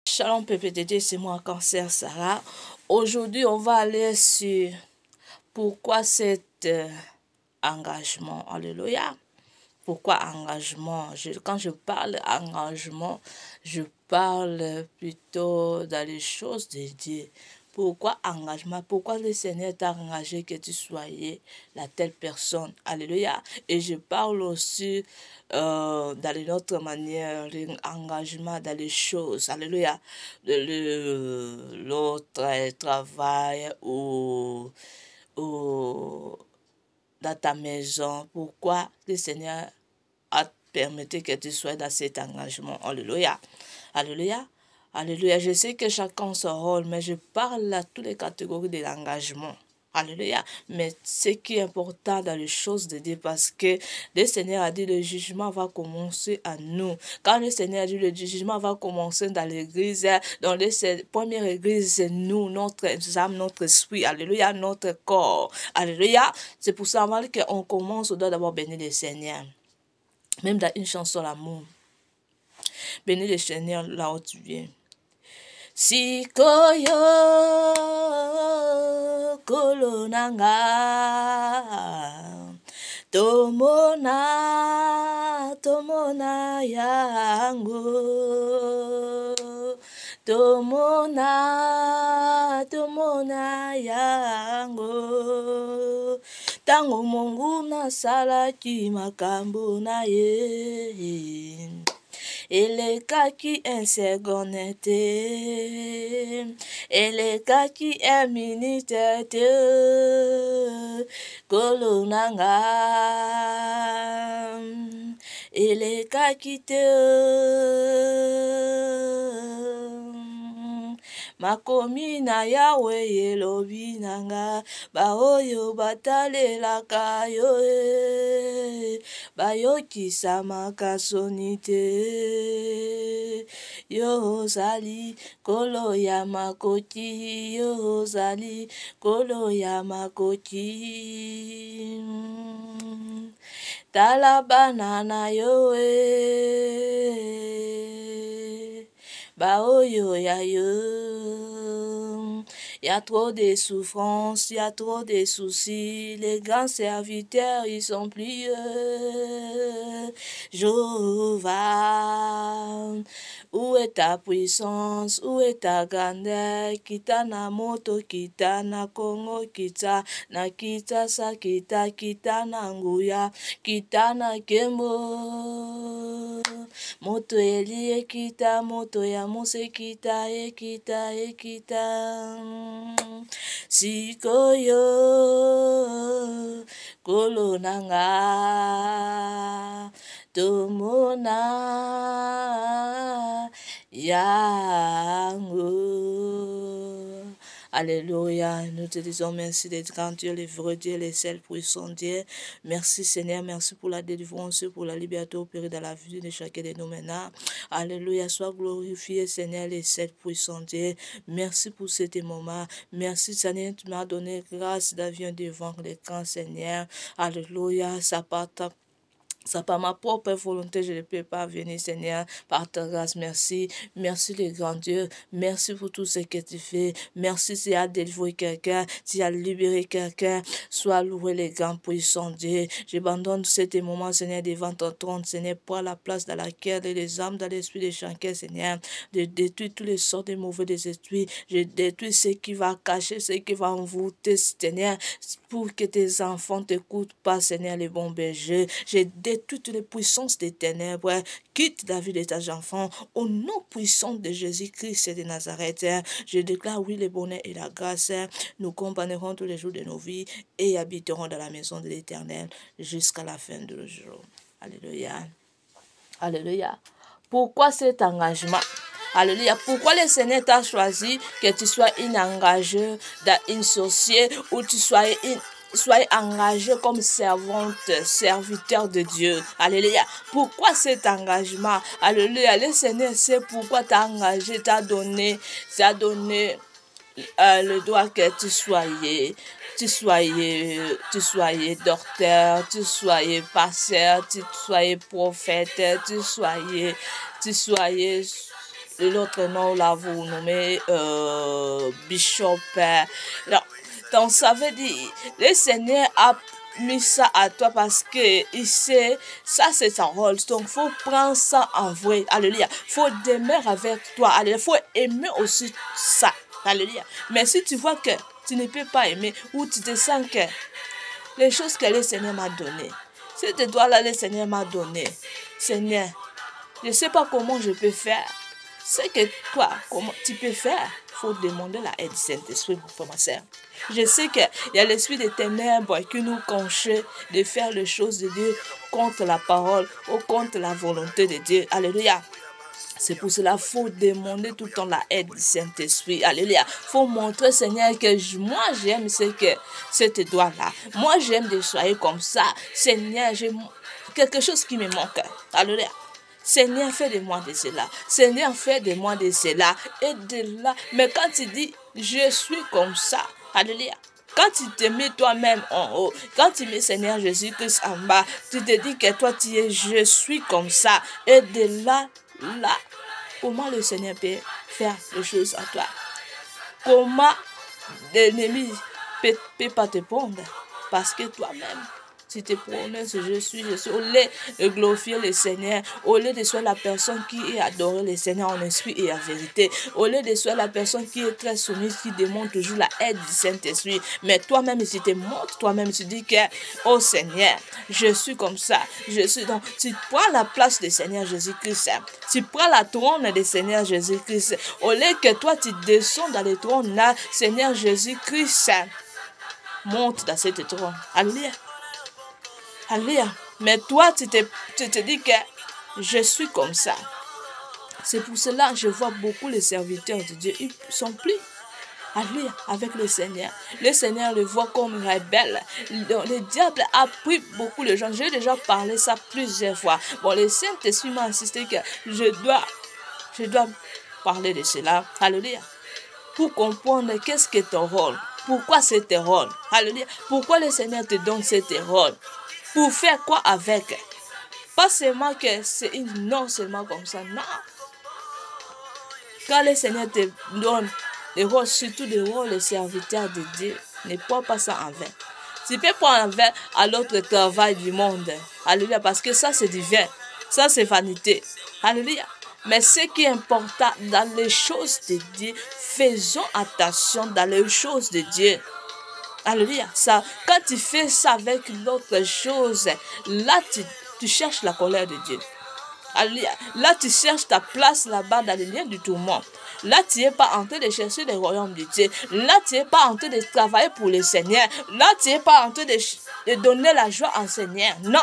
Shalom PPTT, c'est moi Cancer Sarah. Aujourd'hui, on va aller sur pourquoi cet engagement. Alléluia. Pourquoi engagement? Quand je parle engagement, je parle plutôt dans les choses de Dieu. Pourquoi engagement? Pourquoi le Seigneur t'a engagé que tu soyais la telle personne? Alléluia. Et je parle aussi dans une autre manière, l'engagement dans les choses. Alléluia. L'autre travail ou dans ta maison. Pourquoi le Seigneur a permis que tu sois dans cet engagement. Alléluia. Alléluia. Alléluia. Je sais que chacun a son rôle, mais je parle à toutes les catégories de l'engagement. Alléluia. Mais ce qui est important dans les choses de Dieu, parce que le Seigneur a dit le jugement va commencer à nous. Quand le Seigneur a dit le jugement va commencer dans l'église, dans la première église, c'est nous, notre âme, notre esprit. Alléluia, notre corps. Alléluia. C'est pour ça qu'on commence, on doit d'abord bénir le Seigneur. Même dans une chanson l'amour. Bénis le Seigneur là où tu viens. Sikoyo kolonanga tomona yango tomona yango tango Mungu nasalaki makambo na ye elekaki un seconde te elekaki un minute te kolonanga elekaki te makomi na yawe elobi nanga baoyo batalelaka yo bayokisamaka soni te yo ozali kolo ya makoki yo ozali kolo ya makoki tala bana na yo baoyo ya yo. Il y a trop de souffrances, il y a trop de soucis. Les grands serviteurs, ils sont pliés. Jéhovah, où est ta puissance? Où est ta grandeur? Kita na moto, kita na Congo, kita na Kinshasa, kita na Nguya, kita na Kembo. Moto elie kita, moto ya mose kita, ekita. Sikoyo kolonanga tomona yango. Alléluia, nous te disons merci d'être grand Dieu, le vrai Dieu, le seul puissant Dieu. Merci Seigneur, merci pour la délivrance, pour la liberté opérée dans la vie de chacun de nous maintenant. Alléluia, sois glorifié Seigneur, le seul puissant Dieu. Merci pour ce moment. Merci Seigneur, tu m'as donné grâce d'avoir devant l'écran Seigneur. Alléluia, ça part ça par ma propre volonté, je ne peux pas venir, Seigneur, par ta grâce. Merci. Merci, le grand Dieu. Merci pour tout ce que tu fais. Merci si tu as délivré quelqu'un, si tu as libéré quelqu'un. Sois loué, le grand puissant Dieu. J'abandonne cet moment, Seigneur, devant ton trône, Seigneur, pour la place dans laquelle les âmes, dans l'esprit de chacun, Seigneur, de détruire tous les sorts de mauvais des esprits. Je détruis ce qui va cacher, ce qui va envoûter, Seigneur, pour que tes enfants ne t'écoutent pas, Seigneur, les bons bergers. Je détruis toutes les puissances des ténèbres, quitte la vie de tes enfants, au nom puissant de Jésus-Christ de Nazareth. Je déclare, oui, le bonheur et la grâce, nous accompagnerons tous les jours de nos vies et habiterons dans la maison de l'Éternel jusqu'à la fin de nos jours. Alléluia. Alléluia. Pourquoi cet engagement? Alléluia. Pourquoi le Seigneur t'a choisi que tu sois une engagée dans une société ou tu sois engagé comme servante, serviteur de Dieu. Alléluia. Pourquoi cet engagement? Alléluia. Le Seigneur sait pourquoi t'as engagé, t'as donné le droit que tu soyais docteur, tu soyais pasteur, tu soyais prophète, tu soyais l'autre nom là, vous nommez Bishop. Donc ça veut dire, le Seigneur a mis ça à toi parce que il sait, ça c'est son rôle. Donc faut prendre ça en vrai. Alléluia. Faut demeurer avec toi. Alléluia. Faut aimer aussi ça. Alléluia. Mais si tu vois que tu ne peux pas aimer ou tu te sens que les choses que le Seigneur m'a données, ces doigts-là, le Seigneur m'a donné. Seigneur, je ne sais pas comment je peux faire. C'est que toi, comment tu peux faire? Il faut demander la aide du Saint-Esprit pour ma sœur. Je sais qu'il y a l'esprit des ténèbres qui nous conchait de faire les choses de Dieu contre la parole ou contre la volonté de Dieu. Alléluia. C'est pour cela qu'il faut demander tout le temps la aide du Saint-Esprit. Alléluia. Il faut montrer, Seigneur, que moi j'aime cette doigt-là. Moi j'aime de soigner comme ça. Seigneur, j'ai quelque chose qui me manque. Alléluia. Seigneur, fais de moi de cela. Seigneur, fais de moi de cela. Et de là. Mais quand tu dis, je suis comme ça. Alléluia. Quand tu te mets toi-même en haut, quand tu mets Seigneur Jésus-Christ en bas, tu te dis que toi tu es, je suis comme ça. Et de là, comment le Seigneur peut faire les choses à toi? Comment l'ennemi peut pas te prendre? Parce que toi-même, si tu te prononces, je suis, au lieu de glorifier le Seigneur, au lieu de sois la personne qui est adorée le Seigneur en esprit et en vérité, au lieu de sois la personne qui est très soumise, qui demande toujours la aide du Saint-Esprit, mais toi-même, si tu te montres, toi-même, tu dis que, oh Seigneur, je suis comme ça, je suis donc, tu prends la place du Seigneur Jésus-Christ, tu prends la trône du Seigneur Jésus-Christ, au lieu que toi, tu descends dans le trône là, Seigneur Jésus-Christ, monte dans cette trône. Alléluia. Alléluia. Mais toi, tu te dis que je suis comme ça. C'est pour cela que je vois beaucoup les serviteurs de Dieu. Ils ne sont plus. Alléluia. Avec le Seigneur. Le Seigneur le voit comme rebelle. Le diable a pris beaucoup de gens. J'ai déjà parlé ça plusieurs fois. Bon, le Saint-Esprit m'a insisté que je dois parler de cela. Alléluia. Pour comprendre qu'est-ce que ton rôle. Pourquoi c'est ton rôle. Alléluia. Pourquoi le Seigneur te donne ce rôle. Pour faire quoi avec? Pas seulement que c'est une non seulement comme ça, non. Quand le Seigneur te donne des rôles, surtout des rôles de serviteurs de Dieu, ne prends pas ça en vain. Tu peux prendre en vain à l'autre travail du monde. Alléluia, parce que ça c'est divin. Ça c'est vanité. Alléluia. Mais ce qui est important dans les choses de Dieu, faisons attention dans les choses de Dieu. Alléluia. Ça, quand tu fais ça avec l'autre chose, là tu cherches la colère de Dieu. Alléluia. Là tu cherches ta place là-bas dans le lien du tourment. Là tu n'es pas en train de chercher le royaume de Dieu. Là tu n'es pas en train de travailler pour le Seigneur. Là tu n'es pas en train de donner la joie au Seigneur. Non.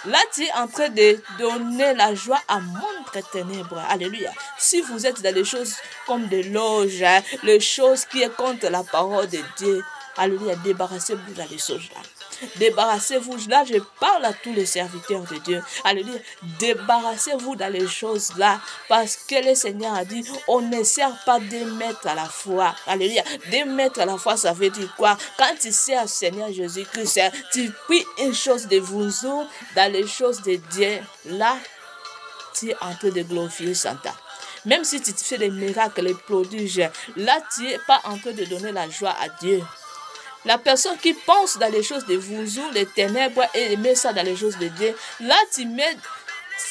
Là, tu es en train de donner la joie à montre ténèbres. Alléluia. Si vous êtes dans les choses comme des loges, les choses qui sont contre la parole de Dieu, alléluia, débarrassez-vous dans les choses-là. Débarrassez-vous. Là, je parle à tous les serviteurs de Dieu. Alléluia. Débarrassez-vous dans les choses-là. Parce que le Seigneur a dit, on ne sert pas de mettre à la foi. Alléluia. De mettre à la foi, ça veut dire quoi? Quand tu sers Seigneur Jésus-Christ, tu pries une chose de vous dans les choses de Dieu. Là, tu es en train de glorifier Santa. Même si tu fais des miracles, les prodiges, là, tu n'es pas en train de donner la joie à Dieu. La personne qui pense dans les choses de vous, les ténèbres, et met ça dans les choses de Dieu, là tu mets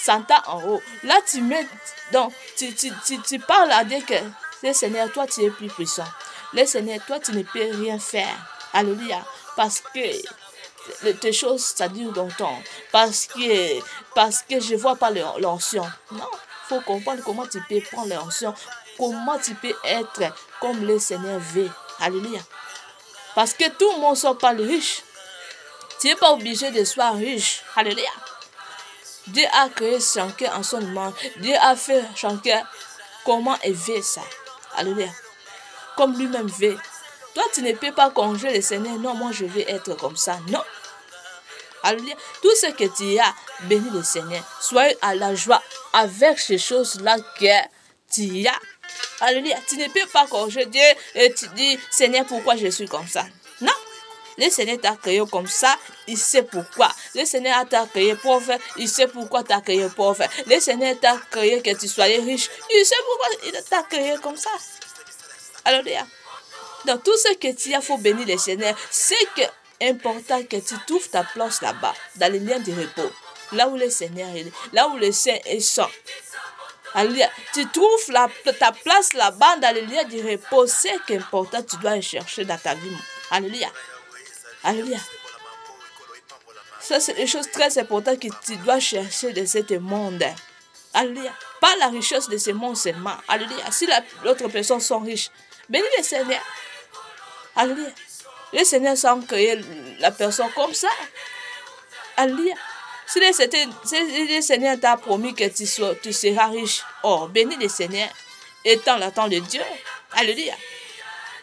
Santa en haut. Là tu mets, donc tu parles à Dieu que le Seigneur, toi tu es plus puissant. Le Seigneur, toi tu ne peux rien faire. Alléluia. Parce que tes choses, ça dure longtemps. Parce que je ne vois pas l'onction. Non, il faut comprendre comment tu peux prendre l'onction. Comment tu peux être comme le Seigneur veut. Alléluia. Parce que tout le monde ne sont pas riches. Tu n'es pas obligé de être riche. Alléluia. Dieu a créé chacun en son image. Dieu a fait chacun comment il veut ça. Alléluia. Comme lui-même veut. Toi, tu ne peux pas conjurer le Seigneur. Non, moi, je veux être comme ça. Non. Alléluia. Tout ce que tu as, bénis le Seigneur. Soyez à la joie avec ces choses-là que tu as. Alléluia. Tu ne peux pas conjurer Dieu et tu dis, Seigneur, pourquoi je suis comme ça? Non. Le Seigneur t'a créé comme ça, il sait pourquoi. Le Seigneur t'a créé pauvre, il sait pourquoi t'a créé pauvre. Le Seigneur t'a créé que tu sois riche, il sait pourquoi il t'a créé comme ça. Alléluia. Dans tout ce que tu as, il faut bénir le Seigneur. C'est important que tu trouves ta place là-bas, dans les liens de repos. Là où le Seigneur est, là où le Saint est sans. Alléluia. Tu trouves ta place là-bas, dans les liens de repos. C'est important, tu dois chercher dans ta vie. Alléluia. Alléluia. Ça, c'est une chose très importante que tu dois chercher de ce monde. Alléluia. Pas la richesse de ce monde seulement. Alléluia. Si l'autre personne sont riches, bénis le Seigneur. Alléluia. Le Seigneur s'en créé la personne comme ça. Alléluia. Si le Seigneur t'a promis que tu seras riche, oh, bénis le Seigneur. Étant l'attente de Dieu. Alléluia.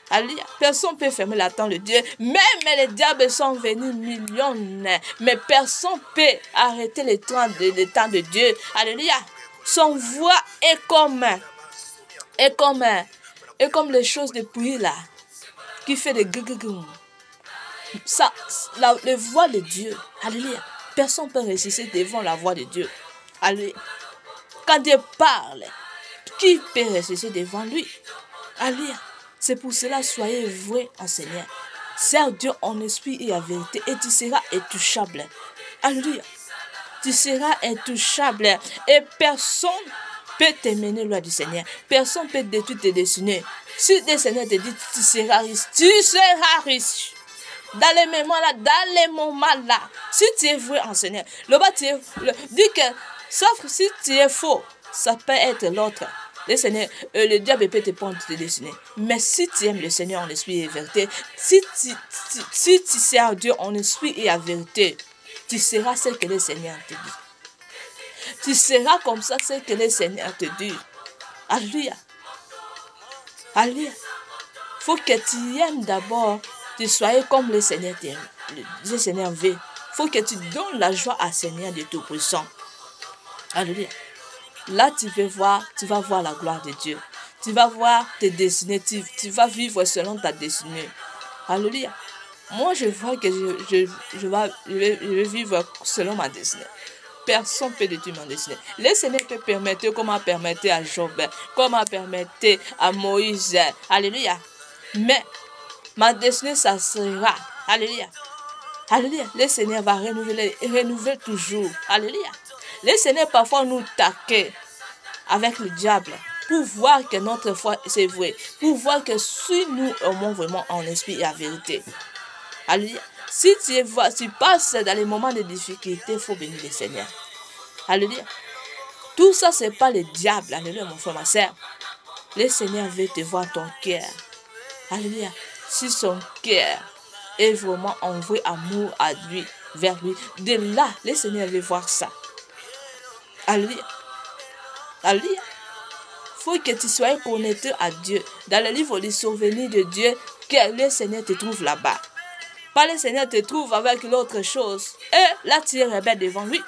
Alléluia. Personne ne peut fermer l'attente de Dieu. Même les diables sont venus millionnaires. Mais personne ne peut arrêter le temps de Dieu. Alléluia. Son voix est comme les choses de pluie là. Qui fait des gugugugumm. Ça, la voix de Dieu. Alléluia. Personne ne peut résister devant la voix de Dieu. Alléluia. Quand Dieu parle, qui peut résister devant lui? Alléluia. C'est pour cela, soyez vrais en Seigneur. Sers Dieu en esprit et en vérité et tu seras intouchable. Alléluia. Tu seras intouchable et personne ne peut te mener loin du Seigneur. Personne ne peut détruire tes destinées. Si le Seigneur te dit tu seras riche, tu seras riche. Dans les moments là, si tu es vrai en Seigneur, dis que, sauf si tu es faux, ça peut être l'autre. Le diable peut te prendre tes destinées. Mais si tu aimes le Seigneur en esprit et en vérité, si tu sers Dieu en esprit et en vérité, tu seras ce que le Seigneur te dit. Tu seras comme ça ce que le Seigneur te dit. Alléluia. Alléluia. Il faut que tu aimes d'abord, tu sois comme le Seigneur t'aime. Le Seigneur veut. Il faut que tu donnes la joie à Seigneur de Tout-Puissant. Alléluia. Là, tu vas voir la gloire de Dieu. Tu vas voir tes destinées. Tu vas vivre selon ta destinée. Alléluia. Moi, je vois que je vais vivre selon ma destinée. Personne ne peut détruire ma destinée. Le Seigneur peut permettre, comme a permis à Job, comme a permis à Moïse. Alléluia. Mais ma destinée, ça sera. Alléluia. Alléluia. Le Seigneur va renouveler toujours. Alléluia. Le Seigneur parfois nous taquait avec le diable pour voir que notre foi c'est vrai. Pour voir que si nous aimons vraiment en esprit et en vérité. Alléluia. Si tu passes dans les moments de difficulté, il faut bénir le Seigneur. Alléluia. Tout ça, ce n'est pas le diable. Alléluia, mon frère, ma soeur. Le Seigneur veut te voir ton cœur. Alléluia. Si son cœur est vraiment en vrai amour à lui, vers lui, de là, le Seigneur veut voir ça. Alléluia. Alléluia. Il faut que tu sois connecté à Dieu. Dans le livre des souvenirs de Dieu, que le Seigneur te trouve là-bas. Pas le Seigneur te trouve avec l'autre chose. Et là, tu es rebelle devant lui.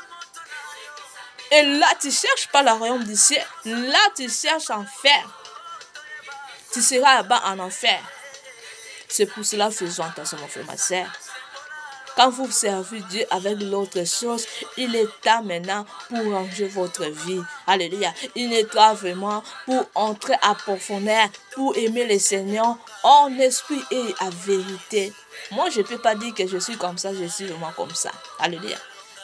Et là, tu ne cherches pas le royaume du ciel. Là, tu cherches enfer. Tu seras là-bas en enfer. C'est pour cela, faisons attention, mon frère, ma soeur. Quand vous servez Dieu avec l'autre chose, il est temps maintenant pour ranger votre vie. Alléluia. Il est temps vraiment pour entrer à profondeur, pour aimer le Seigneur en esprit et en vérité. Moi, je ne peux pas dire que je suis comme ça, je suis vraiment comme ça. Alléluia.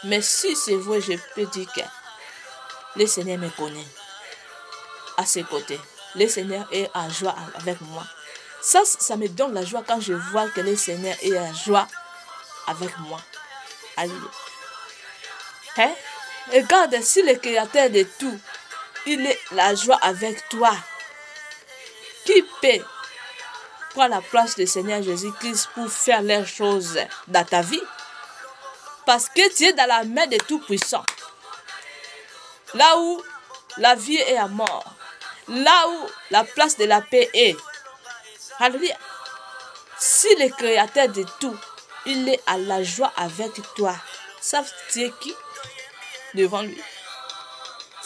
Mais si c'est vrai, je peux dire que le Seigneur me connaît. À ses côtés. Le Seigneur est en joie avec moi. Ça me donne la joie quand je vois que le Seigneur est en joie avec moi. Alléluia. Hein? Regarde, si le Créateur de tout, il est la joie avec toi, qui peut prendre la place du Seigneur Jésus-Christ pour faire les choses dans ta vie? Parce que tu es dans la main de Tout-Puissant. Là où la vie est à mort. Là où la place de la paix est. Alléluia. Si le Créateur de tout, il est à la joie avec toi. Ça, tu es qui devant lui?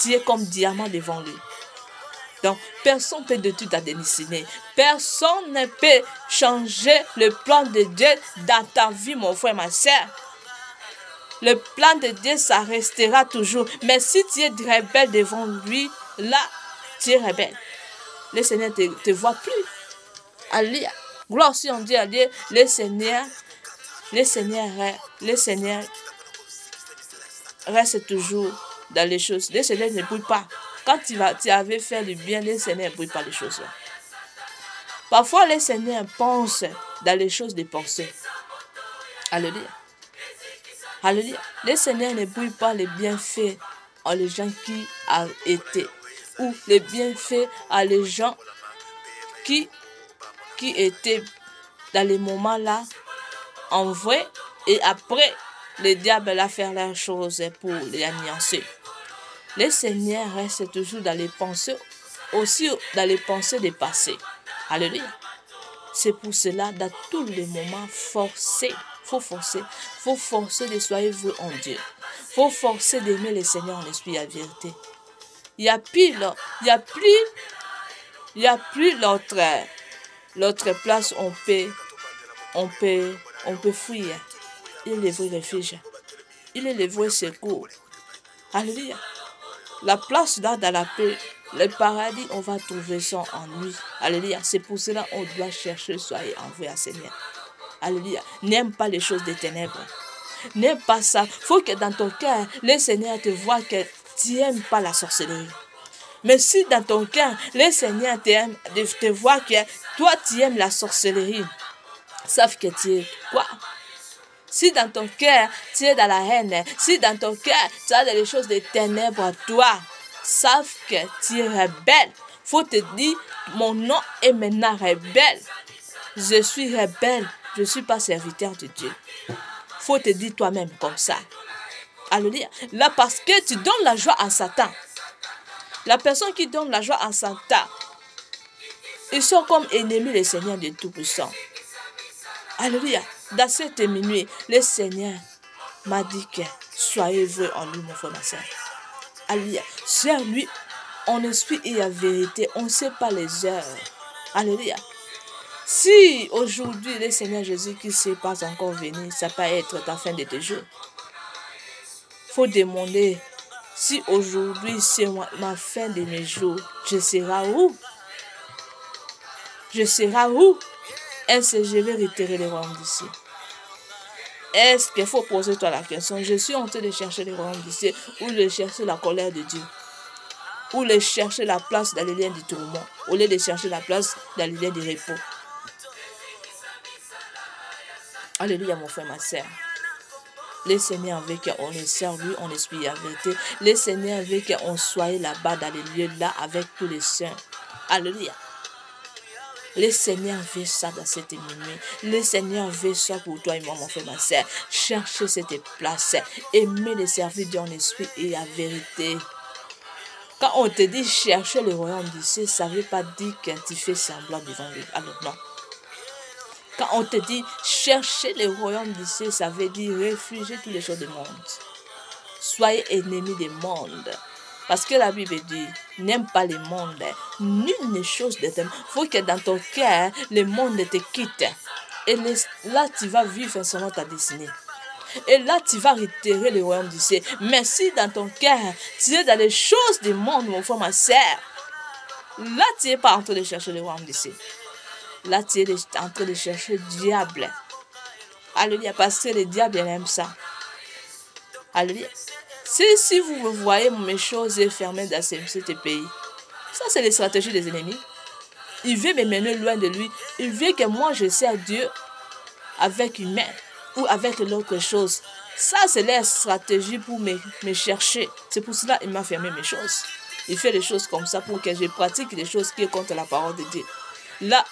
Tu es comme diamant devant lui. Donc, personne ne peut détruire ta destinée. Personne ne peut changer le plan de Dieu dans ta vie, mon frère, ma soeur. Le plan de Dieu, ça restera toujours. Mais si tu es rebelle devant lui, là, tu es rebelle. Le Seigneur ne te voit plus. Alléluia. Gloire aussi en Dieu, alléluia. Le Seigneur reste toujours dans les choses. Le Seigneur ne brûle pas. Quand tu avais fait le bien, le Seigneur ne brûle pas les choses là. Parfois, le Seigneur pense dans les choses des pensées. Alléluia. Alléluia. Le Seigneur ne brûle pas les bienfaits à les gens qui ont été, ou les bienfaits à les gens qui étaient dans les moments là, en vrai, et après, le diable a fait la chose pour les anéantir. Le Seigneur reste toujours dans les pensées, aussi dans les pensées des passés. Alléluia. C'est pour cela, dans tous les moments, faut forcer de soyez vous en Dieu. Faut forcer d'aimer le Seigneur en esprit et en vérité. Il n'y a plus l'autre place où on peut fuir. Il est le vrai refuge. Il est le vrai secours. Alléluia. La place là dans la paix, le paradis, on va trouver ça en lui. Alléluia. C'est pour cela qu'on doit chercher, soyez envoyé à Seigneur. Alléluia. N'aime pas les choses des ténèbres. N'aime pas ça. Il faut que dans ton cœur, le Seigneur te voit que tu n'aimes pas la sorcellerie. Mais si dans ton cœur, le Seigneur te voit que toi, tu aimes la sorcellerie, sauf que tu es quoi? Si dans ton cœur, tu es dans la haine, si dans ton cœur, tu as des choses de ténèbres à toi, sauf que tu es rebelle. Faut te dire, mon nom est maintenant rebelle. Je suis rebelle, je ne suis pas serviteur de Dieu. Faut te dire toi-même comme ça. Alléluia. Là, parce que tu donnes la joie à Satan. La personne qui donne la joie à Satan, ils sont comme ennemis des Seigneurs de Tout-Puissant. Alléluia. Dans cette minuit, le Seigneur m'a dit que soyez vrai en lui, mon frère, ma soeur. Alléluia. Sur lui, en esprit et en vérité, on ne sait pas les heures. Alléluia. Si aujourd'hui, le Seigneur Jésus-Christ n'est pas encore venu, ça peut être la fin de tes jours. Il faut demander si aujourd'hui c'est ma fin de mes jours, je serai où? Je serai où? Est-ce que je vais retirer les royaumes d'ici? Est-ce qu'il faut poser toi la question? Je suis en train de chercher les royaumes d'ici ou de chercher la colère de Dieu? Ou de chercher la place dans les liens du tourment au lieu de chercher la place dans les liens du repos? Alléluia, mon frère, ma soeur. Le Seigneur veut qu'on le serve lui en esprit et en vérité. Le Seigneur veut qu'on soit là-bas dans les lieux là avec tous les saints. Alléluia. Le Seigneur veut ça dans cette minuit. Le Seigneur veut ça pour toi et moi, mon frère, ma soeur. Cherchez cette place. Aimez le servir Dieu en esprit et en vérité. Quand on te dit chercher le royaume d'ici, ça ne veut pas dire que tu fais semblant devant lui. Alors non. Quand on te dit chercher le royaume d'ici, ça veut dire réfugier toutes les choses du monde. Soyez ennemis du monde. Parce que la Bible dit, n'aime pas le monde. Nulle chose de tes. Il faut que dans ton cœur, le monde te quitte. Et là, tu vas vivre selon ta destinée. Et là, tu vas retirer le royaume d'ici. Mais si dans ton cœur, tu es dans les choses du monde, mon frère, ma soeur, là, tu n'es pas en train de chercher le royaume d'ici. Là, tu es en train de chercher le diable. Alléluia, parce que le diable, il aime ça. Alléluia. Si vous voyez mes choses fermées dans ce pays, ça, c'est les stratégies des ennemis. Il veut me mener loin de lui. Il veut que moi, je sers Dieu avec une main ou avec l'autre chose. Ça, c'est leur stratégie pour me chercher. C'est pour cela qu'il m'a fermé mes choses. Il fait des choses comme ça pour que je pratique des choses qui sont contre la parole de Dieu. Là,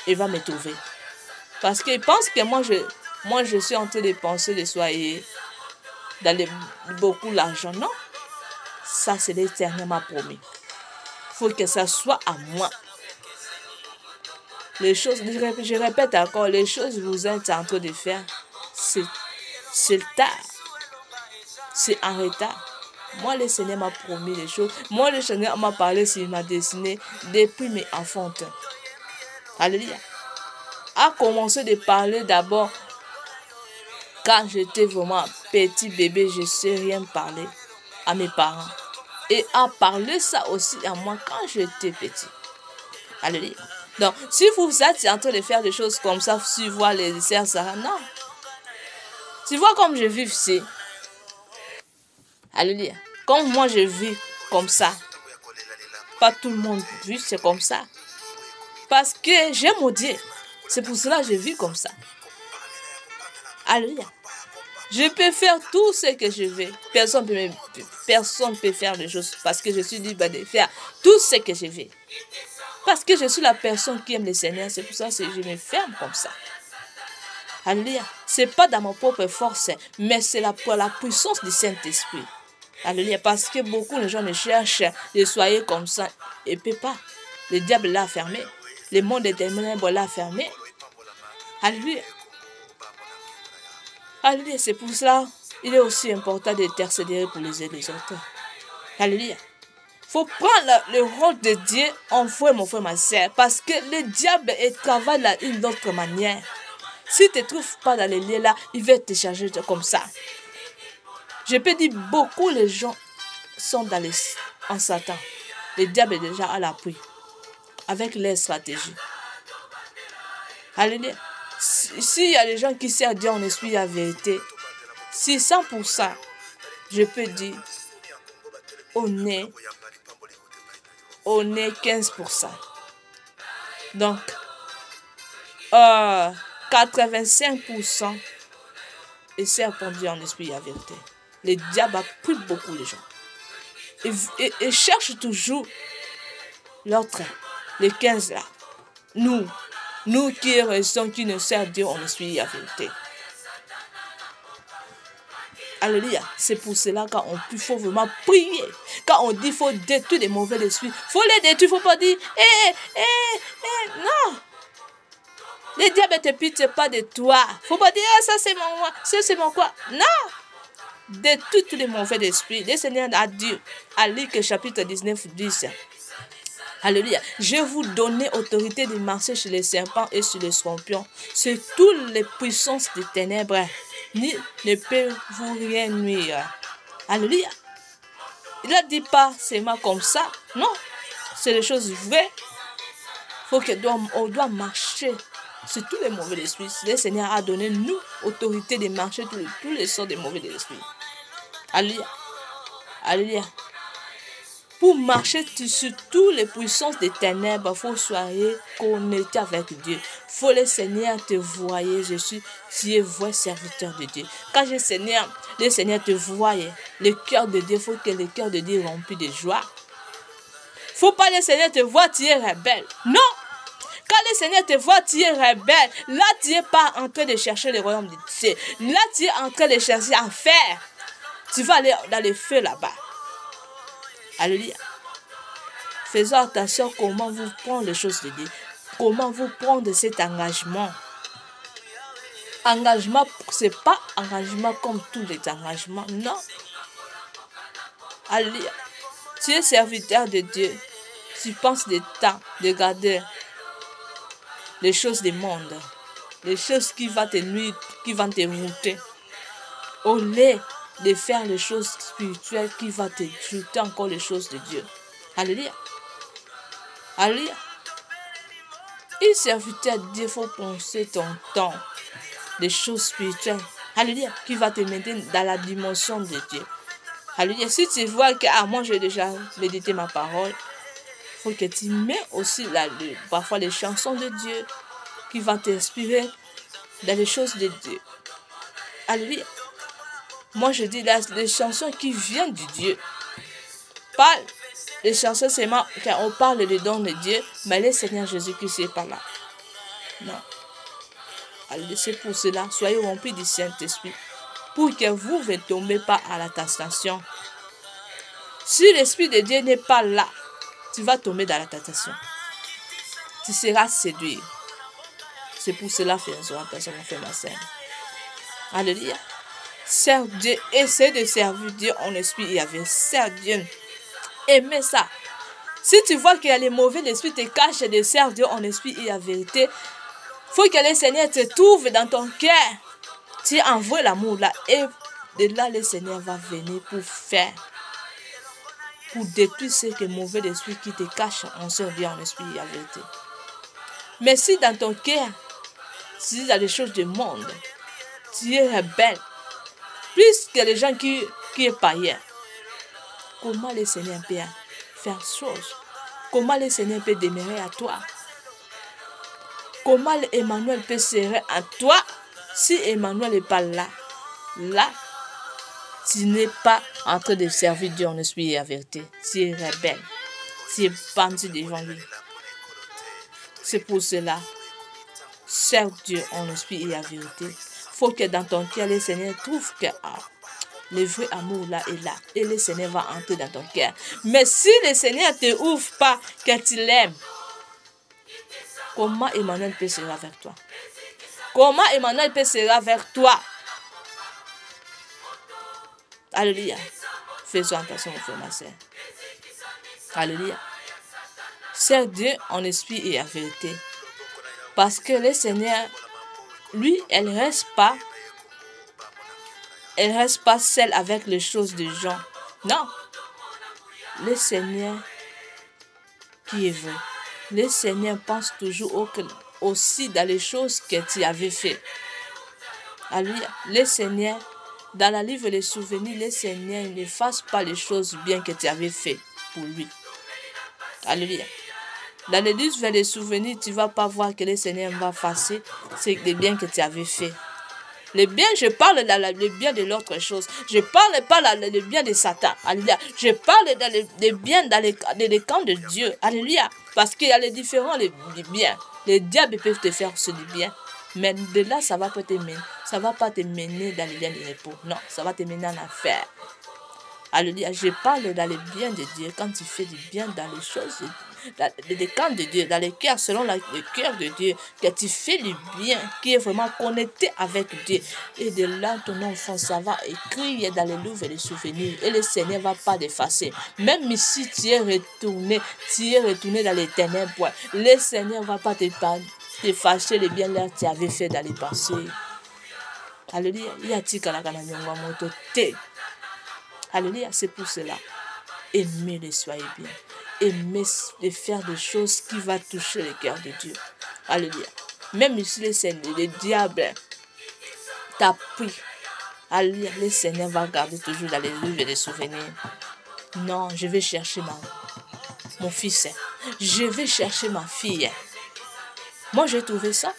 il va me trouver. Parce qu'il pense que moi, je suis en train de penser de soigner dans beaucoup d'argent. Non. Ça, c'est l'Éternel m'a promis. Il faut que ça soit à moi. Les choses, je répète encore, les choses que vous êtes en train de faire, c'est tard. C'est en retard. Moi, le Seigneur m'a promis des choses. Moi, le Seigneur m'a parlé sur ma destinée depuis mes enfantes. Alléluia. A commencé de parler d'abord quand j'étais vraiment petit bébé, je ne sais rien parler à mes parents. Et a parlé ça aussi à moi quand j'étais petit. Alléluia. Donc, si vous êtes en train de faire des choses comme ça, si vous voyez les sœurs Sarah, non. Tu vois comme je vis ici. Alléluia. Comme moi je vis comme ça. Pas tout le monde vit, c'est comme ça. Parce que j'aime mon Dieu. C'est pour cela que je vis comme ça. Alléluia. Je peux faire tout ce que je veux. Personne ne peut faire des choses parce que je suis libre de faire tout ce que je veux. Parce que je suis la personne qui aime le Seigneur. C'est pour ça que je me ferme comme ça. Alléluia. Ce n'est pas dans ma propre force, mais c'est pour la puissance du Saint-Esprit. Alléluia. Parce que beaucoup de gens ne cherchent de soyez comme ça. Et ne peut pas. Le diable l'a fermé. Le monde des ténèbres l'a fermé. Alléluia. Alléluia. C'est pour cela il est aussi important d'intercéder pour les autres. Alléluia. Il faut prendre le rôle de Dieu en foi, mon frère, ma soeur. Parce que le diable travaille d'une autre manière. Si tu ne te trouves pas dans les lieux là, il va te charger comme ça. Je peux dire beaucoup de gens sont en Satan. Le diable est déjà à l'appui avec les stratégies. Alléluia. S'il y a des gens qui servent Dieu en esprit et en vérité, si 100%, je peux dire, on est 15%. Donc, 85% et servent Dieu en esprit et en vérité. Le diable a pris beaucoup de gens. Et cherche toujours l'autre, les 15 là. Nous qui restons, qui ne servent Dieu en esprit et en vérité. Alléluia. C'est pour cela qu'il faut vraiment prier. Quand on dit qu'il faut détruire les mauvais esprits, il faut les détruire. Il ne faut pas dire, non. Le diable ne te pitié pas de toi. Il ne faut pas dire, ça c'est mon quoi. Non. Détruire tous les mauvais esprits. Le Seigneur a dit, à Luc chapitre 19, 10. Alléluia. Je vous donne autorité de marcher sur les serpents et sur les scorpions, sur toutes les puissances des ténèbres. Ni ne peut vous rien nuire. Alléluia. Il n'a dit pas seulement comme ça. Non. C'est des choses vraies. On doit marcher sur tous les mauvais esprits. Le Seigneur a donné nous autorité de marcher sur tous les sortes de mauvais esprits. Alléluia. Alléluia. Pour marcher sur toutes les puissances des ténèbres, il faut soyez connecté avec Dieu. Il faut le Seigneur te voyer. Je suis Dieu, vrai serviteur de Dieu. Quand le Seigneur te voyer, le cœur de Dieu, il faut que le cœur de Dieu rempli de joie. Il ne faut pas le Seigneur te voir, tu es rebelle. Non! Quand le Seigneur te voit, tu es rebelle. Là, tu n'es pas en train de chercher le royaume de Dieu. Là, tu es en train de chercher à faire. Tu vas aller dans le feu là-bas. Alléluia. Faisons attention comment vous prendre les choses de Dieu. Comment vous prendre cet engagement. Engagement, ce n'est pas engagement comme tous les engagements. Non. Alléluia. Tu es serviteur de Dieu. Tu penses des temps de garder les choses du monde. Les choses qui vont te nuire, qui vont te monter. Au lieu de faire les choses spirituelles qui vont te ajouter encore les choses de Dieu. Alléluia. Alléluia. Un serviteur de Dieu, il faut penser ton temps. Des choses spirituelles. Alléluia. Qui va te mettre dans la dimension de Dieu. Alléluia. Si tu vois que moi j'ai déjà médité ma parole, il faut que tu mets aussi parfois les chansons de Dieu qui vont t'inspirer dans les choses de Dieu. Alléluia. Moi je dis les chansons qui viennent du Dieu. Pas les chansons seulement quand on parle des dons de Dieu, mais le Seigneur Jésus-Christ n'est pas là. Non. Allez, c'est pour cela, soyez remplis du Saint-Esprit, pour que vous ne tombiez pas à la tentation. Si l'Esprit de Dieu n'est pas là, tu vas tomber dans la tentation. Tu seras séduit. C'est pour cela, faisons attention, mon frère, ma sœur. Alléluia. Sers Dieu, essaie de servir Dieu en esprit et en vérité. Sers Dieu. Aimez ça. Si tu vois qu'il y a les mauvais esprits te cachent de servir Dieu en esprit et en vérité, il faut que le Seigneur te trouve dans ton cœur. Tu envoies l'amour là et de là le Seigneur va venir pour faire, pour détruire ce mauvais esprit qui te cache en servir en esprit et en vérité. Mais si dans ton cœur, si il y a des choses du monde, tu es rebelle, plus que les gens qui est païen, comment le Seigneur peut faire chose? Comment le Seigneur peut demeurer à toi? Comment Emmanuel peut serrer à toi si Emmanuel n'est pas là? Là, tu n'es pas en train de servir Dieu en esprit et en vérité. Tu es rebelle. Tu es bandit devant lui. C'est pour cela, sers Dieu en esprit et en vérité. Il faut que dans ton cœur, le Seigneur trouve que le vrai amour là est là. Et le Seigneur va entrer dans ton cœur. Mais si le Seigneur ne te ouvre pas, que tu l'aimes, comment Emmanuel peut serrer avec toi? Comment Emmanuel peut serrer avec toi? Alléluia. Faisons attention aux frères, ma soeur. Alléluia. Sers Dieu en esprit et en vérité. Parce que le Seigneur, lui, elle ne reste pas seule avec les choses des gens. Non. Le Seigneur qui est vrai. Le Seigneur pense toujours aussi dans les choses que tu avais fait. Alléluia. Le Seigneur, dans la livre des souvenirs, le Seigneur ne fasse pas les choses bien que tu avais fait pour lui. Alléluia. Dans le livre des souvenirs, tu ne vas pas voir que le Seigneur va effacer les biens que tu avais fait. Le bien, je parle dans le bien de l'autre chose. Je ne parle pas dans le bien de Satan. Alléluia. Je parle dans le bien dans les camps de Dieu. Alléluia. Parce qu'il y a les différents biens. Les diables peuvent te faire ce du bien. Mais de là, ça ne va pas te mener dans les liens de repos. Non, ça va te mener en affaire. Alléluia. Je parle dans le bien de Dieu. Quand tu fais du bien dans les choses, dans les camps de Dieu, dans les cœurs, selon le cœur de Dieu, que tu fais du bien, qui est vraiment connecté avec Dieu. Et de là, ton enfant, ça va écrire dans les livres et les souvenirs. Et le Seigneur ne va pas l'effacer. Même si tu es retourné dans les ténèbres, le Seigneur ne va pas t'effacer les biens là que tu avais fait dans les passés. Alléluia. Alléluia, c'est pour cela. Aimez-les, soyez bien. Aimez de faire des choses qui vont toucher le cœur de Dieu. Alléluia. Même ici, le diable t'a pris. Alléluia, le Seigneur va garder toujours dans les livres et les souvenirs. Non, je vais chercher mon fils. Je vais chercher ma fille. Moi, j'ai trouvé ça.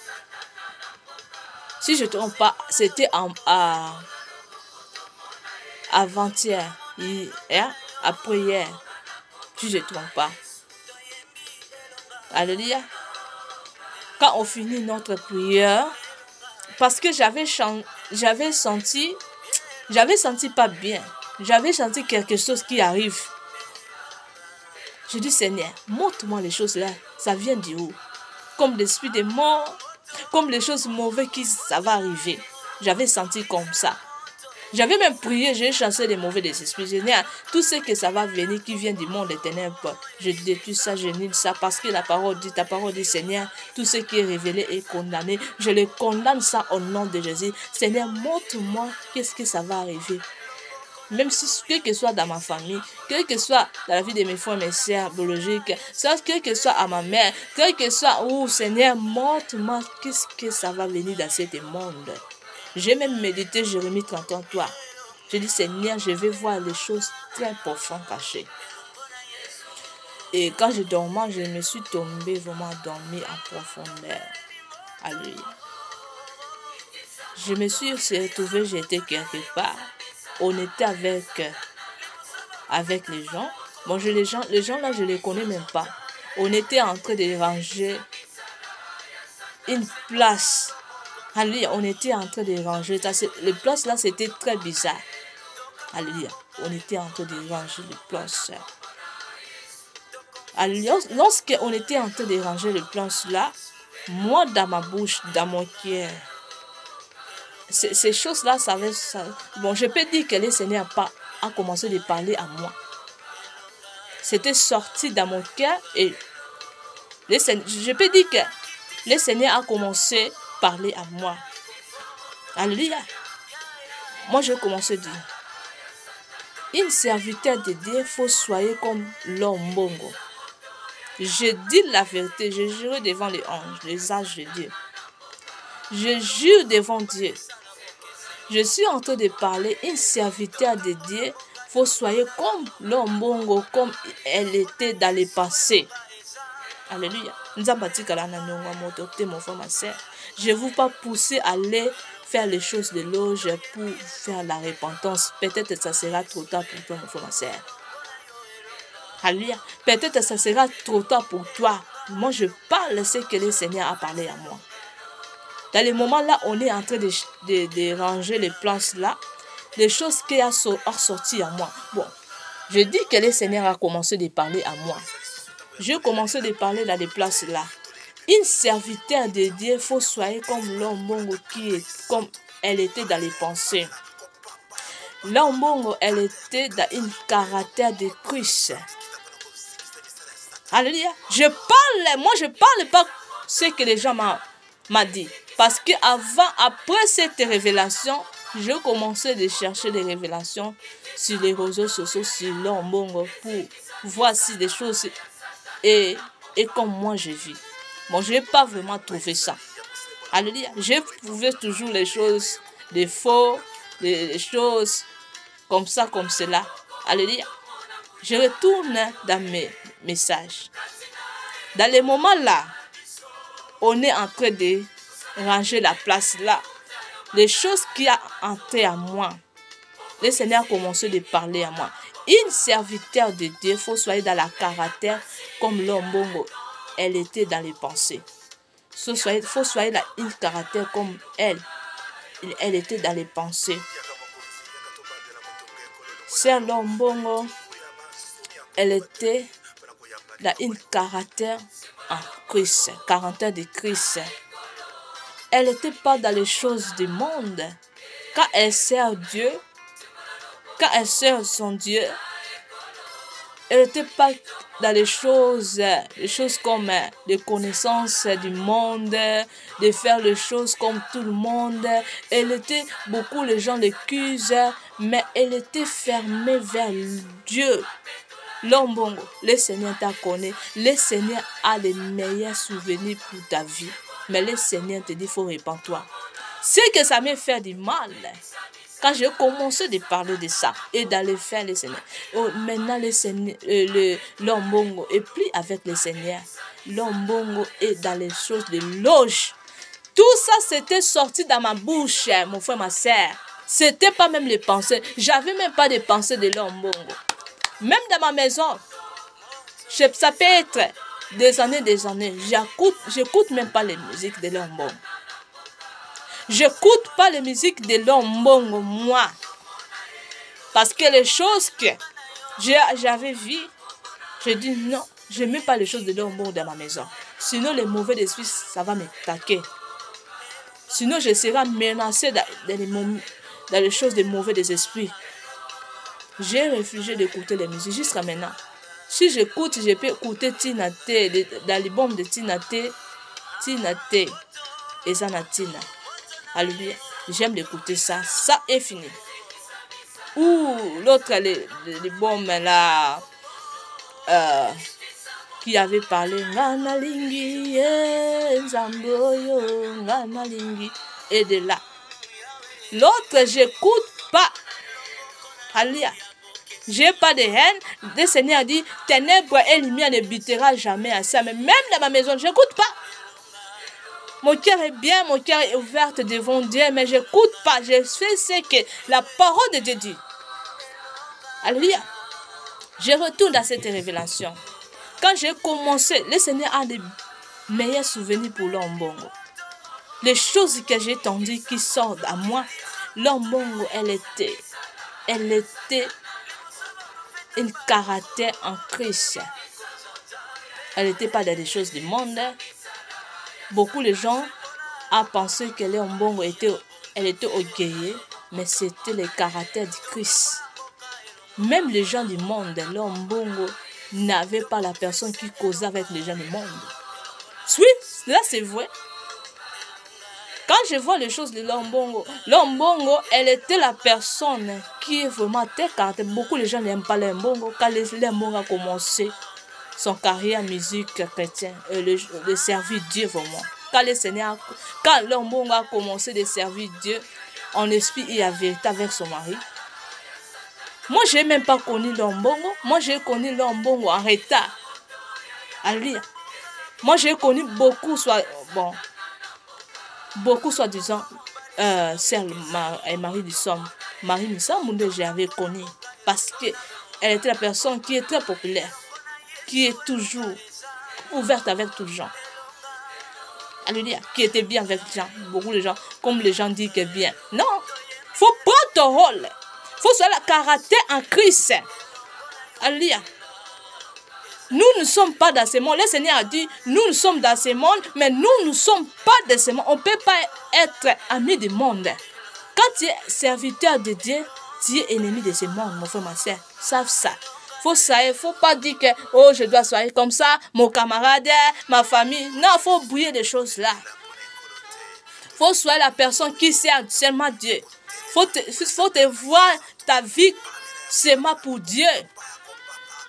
Si je ne me trompe pas, c'était avant-hier, après-hier, si je ne me trompe pas. Alléluia. Quand on finit notre prière, parce que j'avais senti pas bien. J'avais senti quelque chose qui arrive. Je dis, Seigneur, montre-moi les choses là. Ça vient d'où? Comme l'esprit de mort, comme les choses mauvaises ça va arriver. J'avais senti comme ça. J'avais même prié, j'ai chassé les mauvais des esprits. Seigneur, tout ce que ça va venir qui vient du monde des ténèbres, je détruis ça, je nie ça, parce que ta parole dit, Seigneur, tout ce qui est révélé est condamné. Je le condamne ça au nom de Jésus. Seigneur, montre-moi qu'est-ce que ça va arriver. Même si, quel que soit dans ma famille, quel que soit dans la vie de mes frères, mes sœurs biologiques, quel que soit à ma mère, quel que soit où, Seigneur, montre-moi qu'est-ce que ça va venir dans ce monde. J'ai même médité Jérémie 33. Je dis, Seigneur, je vais voir les choses très profondes cachées. Et quand je dormais, je me suis tombée, vraiment dormi en profondeur. Alléluia. Je me suis retrouvée, j'étais quelque part. On était avec les gens. Bon, les gens là, je ne les connais même pas. On était en train de ranger une place. Alléluia, on était en train de ranger. Les places là, c'était très bizarre. Alléluia, on était en train de ranger les places. Alléluia, lorsqu'on était en train de ranger les places là, moi dans ma bouche, dans mon cœur, ces choses-là, bon, je peux dire que le Seigneur a commencé de parler à moi. C'était sorti dans mon cœur et je peux dire que le Seigneur a commencé à parler à moi. Alléluia. Moi, je commence à dire, une serviteur de Dieu, il faut soyez comme l'homme bongo. Je dis la vérité, je jure devant les anges, les âges de Dieu. Je jure devant Dieu. Je suis en train de parler, une serviteur de Dieu, il faut soyez comme l'homme bongo, comme elle était dans le passé. Alléluia. Je ne vous pas pousser à aller faire les choses de l'auge pour faire la repentance. Peut-être que ça sera trop tard pour toi, mon frère, ma soeur. Alléluia. Peut-être que ça sera trop tard pour toi. Moi, je parle ce que le Seigneur a parlé à moi. Dans les moments là, on est en train de ranger les places là, les choses qui a sorti à moi. Bon, je dis que le Seigneur a commencé de parler à moi. Je commençais de parler dans les places là. Une serviteur de Dieu, il faut soyez comme l'homme bongo qui est comme elle était dans les pensées. L'homme bongo, elle était dans un caractère de Christ. Alléluia. Je parle pas ce que les gens m'ont dit. Parce que après cette révélation, je commençais de chercher des révélations sur les réseaux sociaux, sur l'homme bongo, pour voir si des choses et comme moi je vis. Bon, je n'ai pas vraiment trouvé ça. Alléluia. J'ai trouvé toujours les choses, des faux, les choses comme ça, comme cela. Alléluia. Je retourne dans mes messages. Dans les moments là, on est en train de ranger la place là. Les choses qui ont entré à moi, le Seigneur a commencé de parler à moi. Une serviteur de Dieu, il faut soyez dans la caractère comme l'homme bongo. Elle était dans les pensées. Il faut soyez dans une caractère comme elle. Elle était dans les pensées. C'est l'homme bongo. Elle était dans une caractère en Christ. Caractère de Christ. Elle n'était pas dans les choses du monde. Quand elle sert Dieu, quand elle sert son Dieu, elle n'était pas dans les choses comme les connaissances du monde, de faire les choses comme tout le monde. Elle était, beaucoup les gens l'accusent, mais elle était fermée vers Dieu. L'homme bongo, le Seigneur t'a connu, le Seigneur a les meilleurs souvenirs pour ta vie. Mais le Seigneur te dit, il faut répandre-toi. C'est que ça m'a fait du mal. Quand j'ai commencé de parler de ça et d'aller faire le Seigneur. Oh, maintenant, l'homme bongo est plus avec le Seigneur. L'homme bongo est dans les choses de loge. Tout ça, c'était sorti dans ma bouche, mon frère, ma soeur. C'était pas même les pensées. J'avais même pas de pensées de l'homme bongo. Même dans ma maison, ça peut être des années, j'écoute même pas les musiques de l'homme bongo. J'écoute pas les musiques de l'homme bongo, moi. Parce que les choses que j'avais vues, je dis non, je ne mets pas les choses de l'homme bongo dans ma maison. Sinon, les mauvais esprits, ça va m'attaquer. Sinon, je serai menacé dans les choses des mauvais esprits. J'ai refusé d'écouter les musiques jusqu'à maintenant. Si j'écoute, je peux écouter Tina T, l'album de Tina T et Zanatina. Alléluia. J'aime l'écouter ça. Ça est fini. Ou l'autre, l'album là, qui avait parlé Ngana Lingi, Nzamboyo, Ngana Lingi, et de là. L'autre, j'écoute pas. Alléluia. J'ai pas de haine. Le Seigneur a dit, ténèbres et lumière ne butera jamais à ça. Mais même dans ma maison, j'écoute pas. Mon cœur est bien, mon cœur est ouvert devant Dieu, mais je n'écoute pas. Je fais ce que la parole de Dieu dit. Alléluia. Je retourne à cette révélation. Quand j'ai commencé, le Seigneur a des meilleurs souvenirs pour l'homme bongo. Les choses que j'ai entendues qui sortent à moi, l'homme bongo, elle était un caractère en Christ. Elle n'était pas dans les choses du monde. Beaucoup de gens ont pensé que l'homme bongo était elle était orgueilleuse, mais c'était le caractère du Christ. Même les gens du monde, l'homme bongo, n'avait pas la personne qui causait avec les gens du monde. Oui, là c'est vrai. Quand je vois les choses de l'homme bongo, elle était la personne qui est vraiment très caractère. Beaucoup de gens n'aiment pas l'homme bongo. Quand l'homme bongo a commencé son carrière musique chrétienne, de servir Dieu vraiment. Quand l'homme bongo a commencé de servir Dieu en esprit et en vérité avec son mari, moi je n'ai même pas connu l'homme bongo. Moi j'ai connu l'homme bongo en retard. Alléluia. Moi j'ai connu beaucoup, soi-disant, celle Marie Missambo. Marie Missambo, j'avais connu parce qu'elle était la personne qui est très populaire, qui est toujours ouverte avec tous les gens. Alléluia, qui était bien avec les gens. Beaucoup de gens, comme les gens disent que bien. Non, il faut prendre ton rôle. Il faut faire le caractère en Christ. Alléluia. Nous ne sommes pas dans ce monde. Le Seigneur a dit, nous sommes dans ce monde, mais nous ne sommes pas de ce monde. On ne peut pas être ami du monde. Quand tu es serviteur de Dieu, tu es ennemi de ce monde, mon frère, ma soeur. Savent ça. Il ne faut pas dire que, oh, je dois soigner comme ça, mon camarade, ma famille. Non, il faut brouiller des choses là. Il faut soigner la personne qui sert seulement Dieu. Il faut te voir ta vie seulement pour Dieu.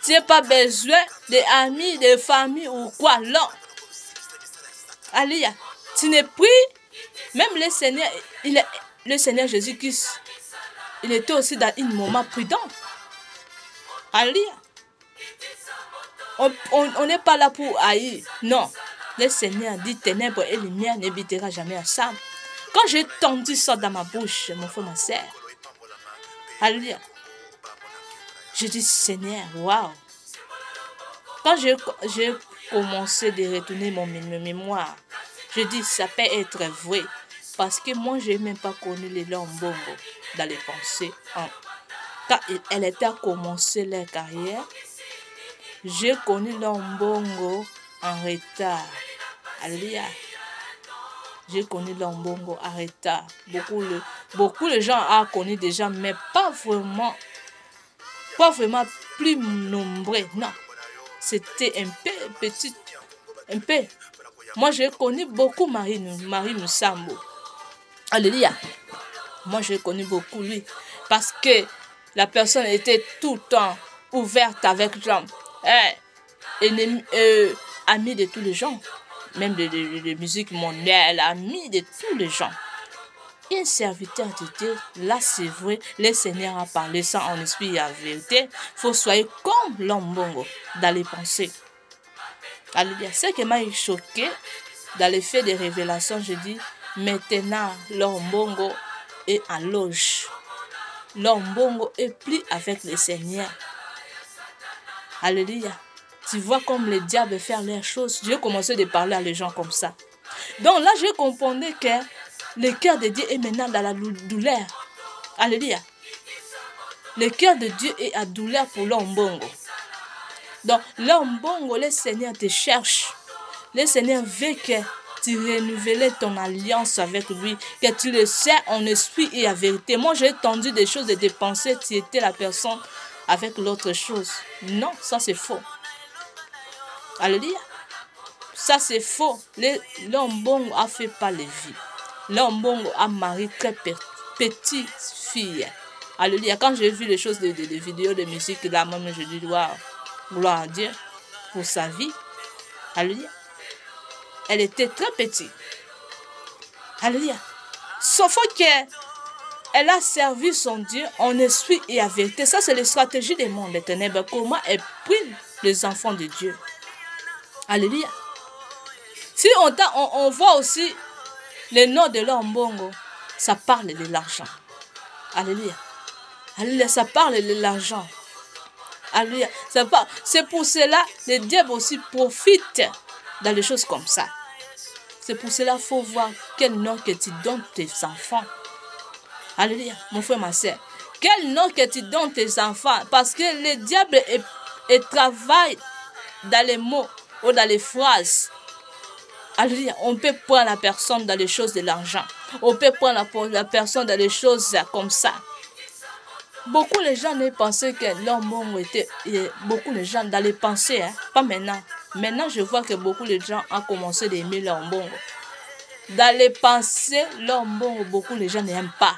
Tu n'as pas besoin d'amis, de famille ou quoi, non. Alléluia. Tu n'es pris, même le Seigneur Jésus-Christ, il était aussi dans un moment prudent. Alléluia. On n'est pas là pour haïr. Non. Le Seigneur dit ténèbres et lumière n'habitera jamais ensemble. Quand j'ai tendu ça dans ma bouche, mon frère, ma soeur, alléluia. Je dis, Seigneur, waouh. Quand j'ai commencé de retourner mon mémoire, je dis, ça peut être vrai. Parce que moi, je n'ai même pas connu les l'homme bongo dans les pensées. Quand elle était à commencer leur carrière, j'ai connu l'homme bongo en retard. Alléluia. J'ai connu l'homme bongo en retard. Beaucoup de gens ont connu déjà, mais pas vraiment plus nombreux, non. C'était un peu petit, un peu. Moi, j'ai connu beaucoup Marie Missambo. Alléluia. Moi, j'ai connu beaucoup lui. Parce que la personne était tout le temps ouverte avec les gens. Amie de tous les gens. Même de musique mondiale, amie de tous les gens. Un serviteur de Dieu, là c'est vrai, le Seigneur a parlé ça en esprit et en vérité. Il faut soyez comme l'homme bongo dans les pensées. Alléluia. Ce qui m'a choqué dans les faits de révélation, je dis, maintenant l'homme bongo est en loge. L'homme bongo est pris avec le Seigneur. Alléluia. Tu vois comme les diables font leurs choses. J'ai commencé de parler à les gens comme ça. Donc là, je comprenais que le cœur de Dieu est maintenant dans la douleur. Alléluia. Le cœur de Dieu est à douleur pour l'homme bongo. Donc, l'homme bongo, le Seigneur te cherche. Le Seigneur veut que tu renouvelles ton alliance avec lui, que tu le sers en esprit et en vérité. Moi, j'ai entendu des choses et des pensées, tu étais la personne avec l'autre chose. Non, ça c'est faux. Alléluia. Ça c'est faux. L'homme bongo a fait pas les vies. L'homme bongo a marié très petite fille. Alléluia. Quand j'ai vu les choses de vidéos de musique, là même je dis waouh, gloire à Dieu pour sa vie. Alléluia. Elle était très petite. Alléluia. Sauf qu'elle a servi son Dieu en esprit et en vérité. Ça, c'est la stratégie des mondes des ténèbres. Comment elle prie les enfants de Dieu. Alléluia. Si on voit aussi le nom de l'homme bongo, ça parle de l'argent. Alléluia. Alléluia, ça parle de l'argent. Alléluia. C'est pour cela que le diable aussi profite dans les choses comme ça. C'est pour cela qu'il faut voir quel nom que tu donnes tes enfants. Alléluia, mon frère, ma soeur. Quel nom que tu donnes tes enfants. Parce que le diable travaille dans les mots ou dans les phrases. Alléluia, on peut prendre la personne dans les choses de l'argent. On peut prendre la personne dans des choses comme ça. Beaucoup de gens ne pensaient que l'homme était... Beaucoup de gens dans les pensées, hein, pas maintenant. Maintenant, je vois que beaucoup de gens ont commencé d'aimer l'homme. Dans les pensées, l'homme, beaucoup de gens n'aiment pas.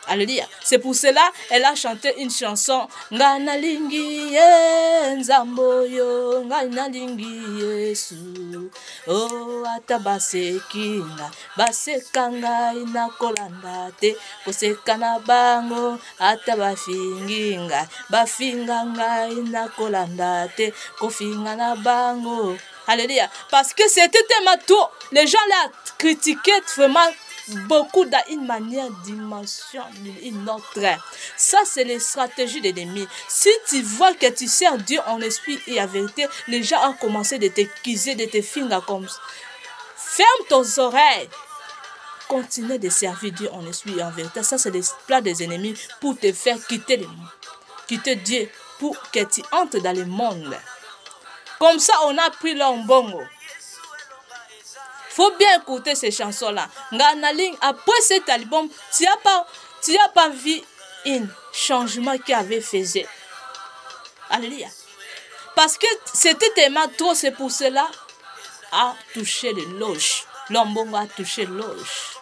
Alléluia. C'est pour cela elle a chanté une chanson. Ngana lingi nzamboyo, ngana lingi Yesu. Oh atabasekinga, basekanga ina kolanda te, kosekana bango atabafinginga, bafinganga ina kolanda te, kofingana bango. Alléluia. Parce que c'était tellement tout. Les gens l'ont critiqué vraiment beaucoup d'une manière, dimension, une autre. Ça, c'est les stratégies de l'ennemi. Si tu vois que tu sers Dieu en esprit et en vérité, les gens ont commencé de t'accuser, de te finir comme ça. Ferme tes oreilles. Continue de servir Dieu en esprit et en vérité. Ça, c'est les plans des ennemis pour te faire quitter le monde. Quitter Dieu pour que tu entres dans le monde. Comme ça, on a pris l'ombongo. Faut bien écouter ces chansons-là. Après cet album, tu n'as pas vu un changement qui avait fait. Alléluia. Parce que c'était tellement trop, c'est pour cela a touché les loges. L'ombongo a touché les loges.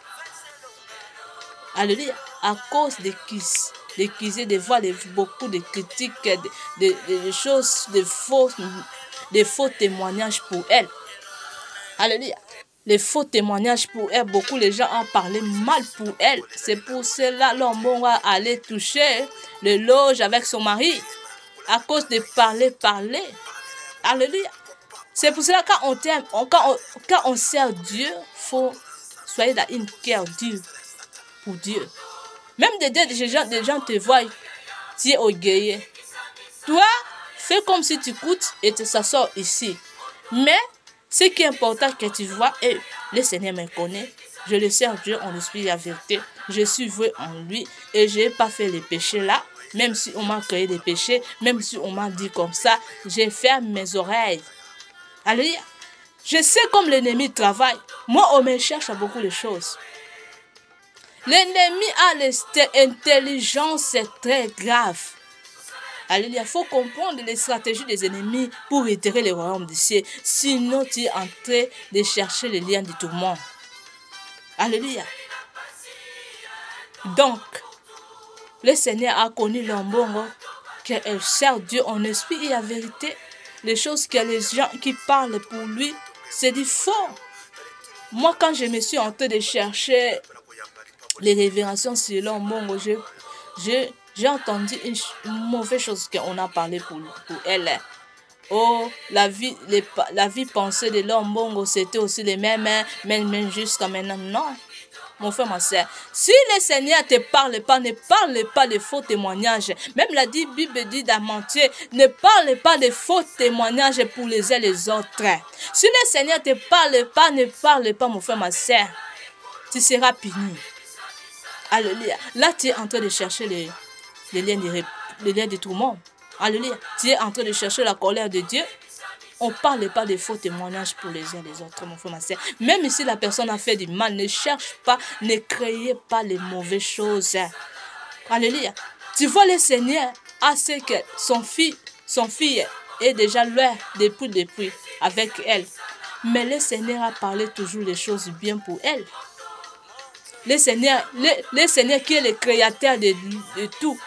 Alléluia. À cause des kisses, de voir beaucoup de critiques, des choses, des faux témoignages pour elle. Alléluia. Les faux témoignages pour elle, beaucoup de gens ont parlé mal pour elle. C'est pour cela que l'homme va aller toucher le loge avec son mari. À cause de parler. Alléluia. C'est pour cela que quand on sert Dieu, il faut soyez dans une cœur dure pour Dieu. Même des gens te voient, tu es orgueilleux. Toi, fais comme si tu coûtes et ça sort ici. Mais ce qui est important que tu vois, et le Seigneur me connaît, je le sers Dieu en esprit et en vérité, je suis voué en lui et je n'ai pas fait les péchés là, même si on m'a créé des péchés, même si on m'a dit comme ça, j'ai fermé mes oreilles. Alléluia. Je sais comme l'ennemi travaille. Moi, on me cherche à beaucoup de choses. L'ennemi a l'intelligence, c'est très grave. Alléluia, il faut comprendre les stratégies des ennemis pour retirer le royaume du ciel. Sinon, tu es en train de chercher les liens du tourment. Alléluia. Donc, le Seigneur a connu l'ombongo, qu'elle sert Dieu en esprit et en vérité. Les choses que les gens qui parlent pour lui, c'est du faux. Moi, quand je me suis en train de chercher les révélations sur l'ombongo, j'ai entendu une mauvaise chose qu'on a parlé pour elle. Oh, la vie pensée de l'homme, c'était aussi les mêmes, même jusqu'à maintenant. Non, mon frère, ma soeur. Si le Seigneur ne te parle pas, ne parle pas de faux témoignages. Même la Bible dit dans Matthieu, ne parle pas de faux témoignages pour les uns et les autres. Si le Seigneur ne te parle pas, ne parle pas, mon frère, ma soeur. Tu seras puni. Alléluia. Là, tu es en train de chercher les liens de tout le monde. Alléluia. Tu es en train de chercher la colère de Dieu. On ne parle pas de faux témoignages pour les uns et les autres, mon frère, ma soeur. Même si la personne a fait du mal, ne cherche pas, ne créez pas les mauvaises choses. Alléluia. Tu vois, le Seigneur a ce que son fille est déjà loin depuis avec elle. Mais le Seigneur a parlé toujours des choses bien pour elle. Le Seigneur qui est le créateur de tout,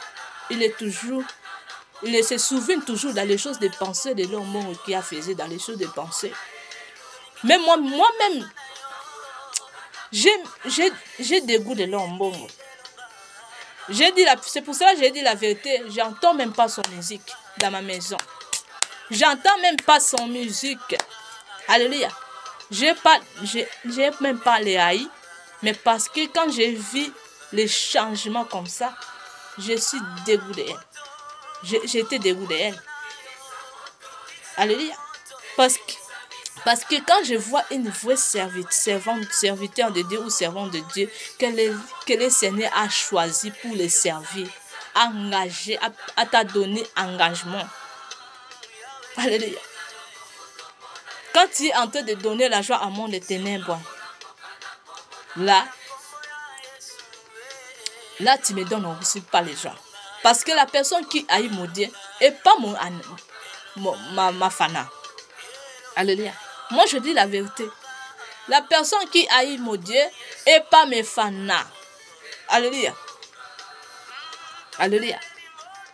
il se souvient toujours dans les choses de pensée de l'homme qui a fait dans les choses de pensée. Mais moi-même, j'ai des goûts de l'homme. C'est pour ça que j'ai dit la vérité. J'entends même pas son musique dans ma maison. J'entends même pas son musique. Alléluia. J'ai même pas les haïs. Mais parce que quand j'ai vu les changements comme ça, je suis dégoûté d'elle. J'étais dégoûté d'elle. Alléluia. Parce que quand je vois une vraie serviteur de Dieu ou servante de Dieu, que le Seigneur a choisi pour les servir, engagé, à t'a donné engagement. Alléluia. Quand tu es en train de donner la joie à monde des ténèbres, là, tu me donnes aussi pas les gens. Parce que la personne qui haït mon Dieu n'est pas ma fana. Alléluia. Moi, je dis la vérité. La personne qui haït mon Dieu n'est pas mes fana. Alléluia. Alléluia.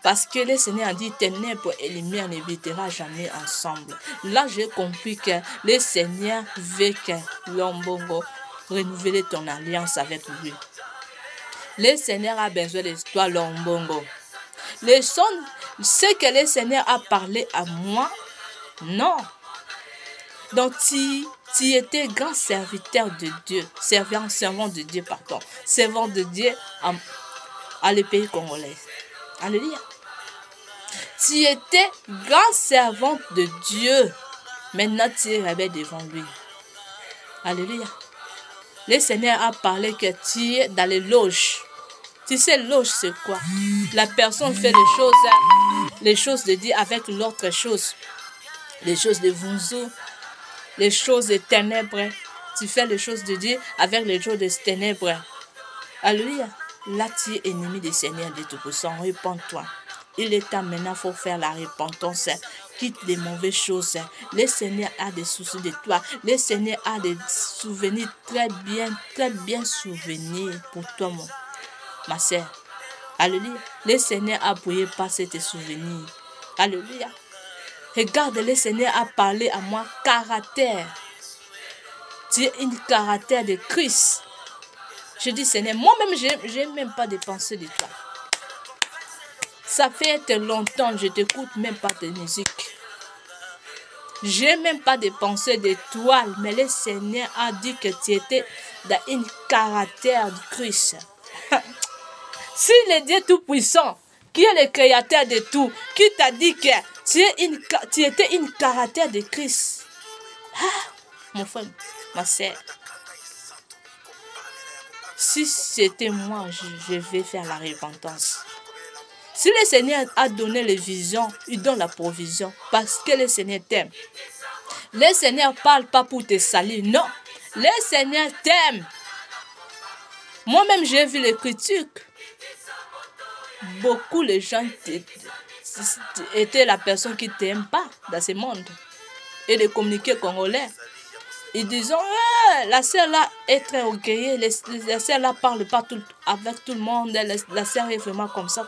Parce que le Seigneur a dit, ténèbres et lumière n'habitera jamais ensemble. Là, j'ai compris que le Seigneur veut que l'homme renouveler ton alliance avec lui. Le Seigneur a besoin de toi, l'homme. Ce que le Seigneur a parlé à moi, non. Donc, tu étais grand serviteur de Dieu, servant de Dieu, pardon, servant de Dieu à le pays congolais. Alléluia. Tu étais grand servant de Dieu. Maintenant, tu es rebelle devant lui. Alléluia. Le Seigneur a parlé que tu es dans les loges. Tu sais, loge, c'est quoi? La personne fait les choses de Dieu avec l'autre chose. Les choses de Vunzo, les choses des ténèbres. Tu fais les choses de Dieu avec les choses des ténèbres. Alléluia. Là, tu es ennemi du Seigneur de Tout-Puissant. Répands-toi. Il est temps maintenant, il faut faire la repentance. Quitte les mauvaises choses. Le Seigneur a des soucis de toi. Le Seigneur a des souvenirs très bien souvenirs pour toi, ma sœur. Alléluia. Le Seigneur a brouillé par tes souvenirs. Alléluia. Regarde, le Seigneur a parlé à moi, caractère. Tu es une caractère de Christ. Je dis, Seigneur, moi-même, je n'ai même pas de pensée de toi. Ça fait longtemps que je t'écoute même pas de musique. Je n'ai même pas de pensée de toi, mais le Seigneur a dit que tu étais dans une caractère de Christ. Si le Dieu Tout-Puissant, qui est le créateur de tout, qui t'a dit que tu étais une caractère de Christ. Ah, mon frère, ma soeur. Si c'était moi, je vais faire la repentance. Si le Seigneur a donné les visions, il donne la provision parce que le Seigneur t'aime. Le Seigneur ne parle pas pour te salir, non. Le Seigneur t'aime. Moi-même, j'ai vu les critiques. Beaucoup de gens étaient la personne qui ne t'aime pas dans ce monde. Et les communiqués congolais. Ils disent, la sœur là est très orgueilleuse, la sœur là parle pas avec tout le monde, la sœur est vraiment comme ça.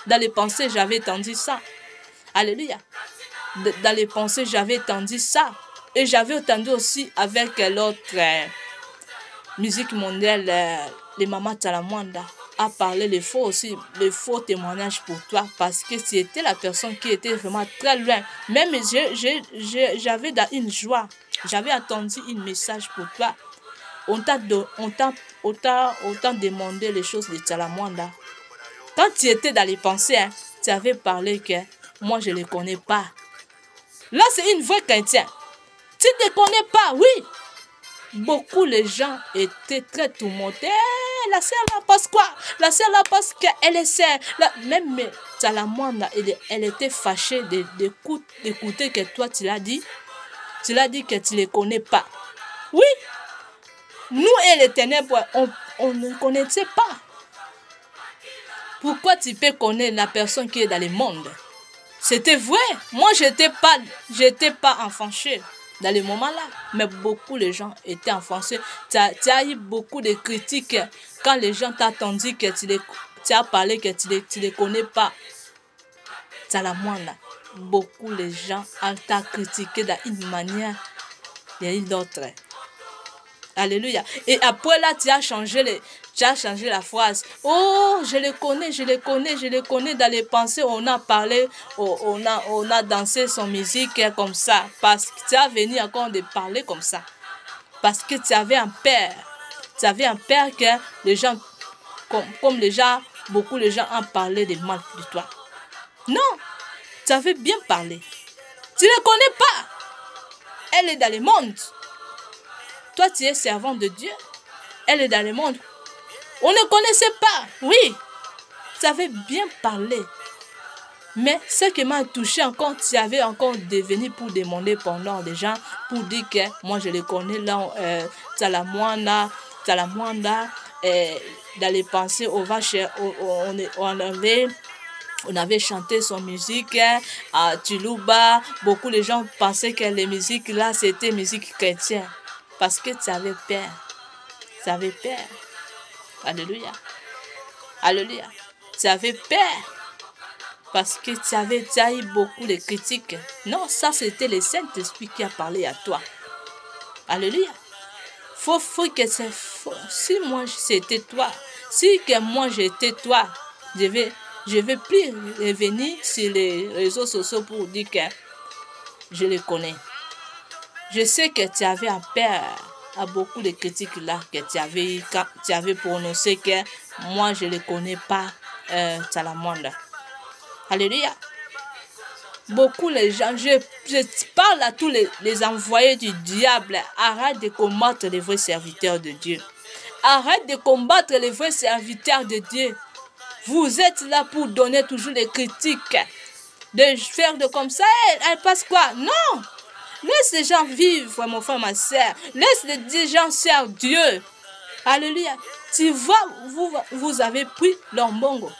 Dans les pensées, j'avais entendu ça. Alléluia. Dans les pensées, j'avais entendu ça. Et j'avais entendu aussi avec l'autre musique mondiale, les mamans Talamwanda, a parlé les faux témoignages pour toi, parce que c'était la personne qui était vraiment très loin. Même j'avais dans une joie. J'avais attendu un message pour toi. On t'a demandé les choses de Talamwanda. Quand tu étais dans les pensées, tu avais parlé que moi je ne les connais pas. Là, c'est une vraie chrétienne. Tu ne les connais pas, oui. Beaucoup de gens étaient très tourmentés. La sœur là passe quoi? La sœur là parce qu'elle est sœur. Même Talamwanda, elle était fâchée d'écouter que toi tu l'as dit. Tu l'as dit que tu ne les connais pas. Oui. Nous et les ténèbres, on ne connaissait pas. Pourquoi tu peux connaître la personne qui est dans le monde? C'était vrai. Moi, je n'étais pas enfanchée dans le moment-là. Mais beaucoup de gens étaient enfoncés. Tu as eu beaucoup de critiques quand les gens t'attendaient que tu as parlé que tu ne les connais pas. Talamwanda. Beaucoup de gens ont critiqué d'une manière et d'une autre. Alléluia. Et après là, tu as changé la phrase. Oh, je les connais. Dans les pensées, on a parlé, on a dansé son musique comme ça. Parce que tu as venu encore de parler comme ça. Parce que tu avais un père. Tu avais un père que les gens, comme les gens, beaucoup de gens ont parlé de mal de toi. Non. Tu avais bien parlé. Tu ne connais pas. Elle est dans le monde. Toi, tu es servant de Dieu. Elle est dans le monde. On ne connaissait pas. Oui. Tu avais bien parlé. Mais ce qui m'a touché encore, tu avais encore devenu pour demander pendant des gens, pour dire que moi je les connais là, Talamwanda, Salamanda, dans les pensées, on avait chanté son musique à Tuluba. Beaucoup de gens pensaient que les musiques là, c'était musique chrétienne. Parce que tu avais peur. Tu avais peur. Alléluia. Alléluia. Tu avais peur. Parce que tu as eu beaucoup de critiques. Non, ça c'était le Saint-Esprit qui a parlé à toi. Alléluia. Faut que c'est faux. Si moi c'était toi, si que moi j'étais toi, je vais plus revenir sur les réseaux sociaux pour dire que je les connais. Je sais que tu avais un peur à beaucoup de critiques là que tu avais prononcé que moi je ne connais pas Salamanda. Alléluia. Beaucoup les gens, je parle à tous les envoyés du diable, arrête de combattre les vrais serviteurs de Dieu. Arrête de combattre les vrais serviteurs de Dieu. Vous êtes là pour donner toujours les critiques. De faire de comme ça, elle passe quoi? Non! Laisse les gens vivre, mon frère, ma soeur. Laisse les gens servir Dieu. Alléluia. Tu vois, vous avez pris leur bongo.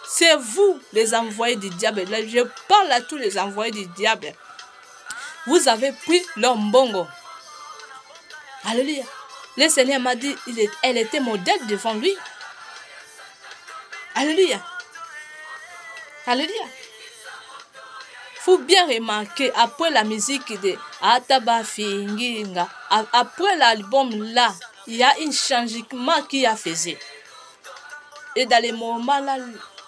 C'est vous, les envoyés du diable. Là, je parle à tous les envoyés du diable. Vous avez pris leur bongo. Alléluia. Le Seigneur m'a dit, elle était modèle devant lui. Alléluia. Alléluia. Faut bien remarquer, après la musique de Ataba Finginga, après l'album là, il y a un changement qui a fait. Et dans les moments là,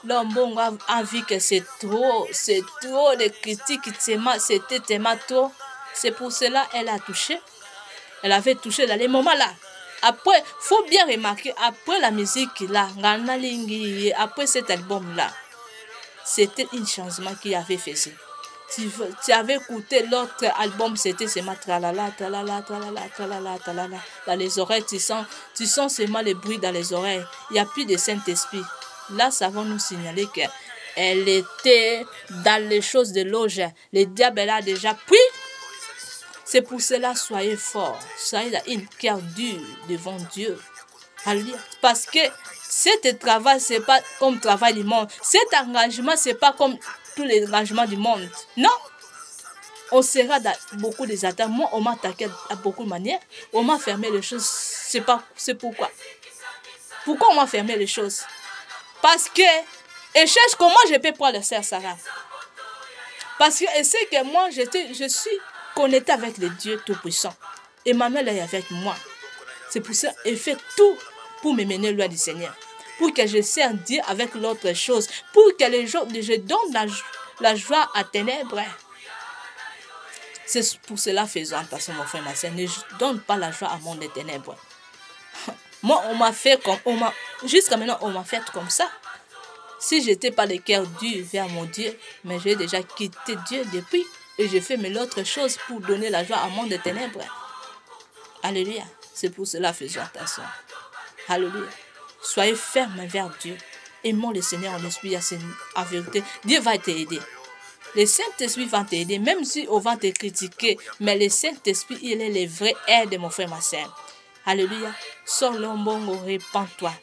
l'homme a vu que c'est trop de critiques, c'était tellement trop. C'est pour cela qu'elle a touché. Elle avait touché dans les moments là. Après, faut bien remarquer, après la musique là, après cet album là, c'était un changement qui avait fait. Tu avais écouté l'autre album, c'était seulement tralala, tralala, tralala, tralala, tralala. Dans les oreilles, tu sens seulement le bruit dans les oreilles. Il n'y a plus de Saint-Esprit. Là, ça va nous signaler qu'elle était dans les choses de loge. Le diable l'a déjà pris. C'est pour cela, soyez forts. Soyez dans une cœur dur devant Dieu. Alléluia. Parce que cet travail, ce n'est pas comme travail du monde. Cet engagement, ce n'est pas comme tous les engagements du monde. Non. On sera dans beaucoup des attaques. Moi, on m'a attaqué à beaucoup de manières. On m'a fermé les choses. C'est pourquoi. Pourquoi on m'a fermé les choses? Parce que, et cherche comment je peux prendre le sœur Sarah. Parce que, et c'est que moi, je suis connectée avec le Dieu Tout-Puissant. Emmanuel est avec moi. C'est pour ça qu'elle fait tout pour me mener loin du Seigneur. Pour que je sers Dieu avec l'autre chose. Pour que je donne la joie à ténèbres. C'est pour cela, faisons attention, mon frère, ma soeur. Ne donne pas la joie à mon des ténèbres. Moi, on m'a fait comme... Jusqu'à maintenant, on m'a fait comme ça. Si je n'étais pas le cœur dur vers mon Dieu, mais j'ai déjà quitté Dieu depuis. Et je fais l'autre chose pour donner la joie à mon des ténèbres. Alléluia. C'est pour cela, faisons attention. Alléluia. Soyez fermes vers Dieu. Aimons le Seigneur en esprit en vérité. Dieu va t'aider. Le Saint-Esprit va t'aider, même si on va te critiquer. Mais le Saint-Esprit, il est le vrai aide, mon frère, ma soeur. Alléluia. Sors l'ombongo, répands-toi.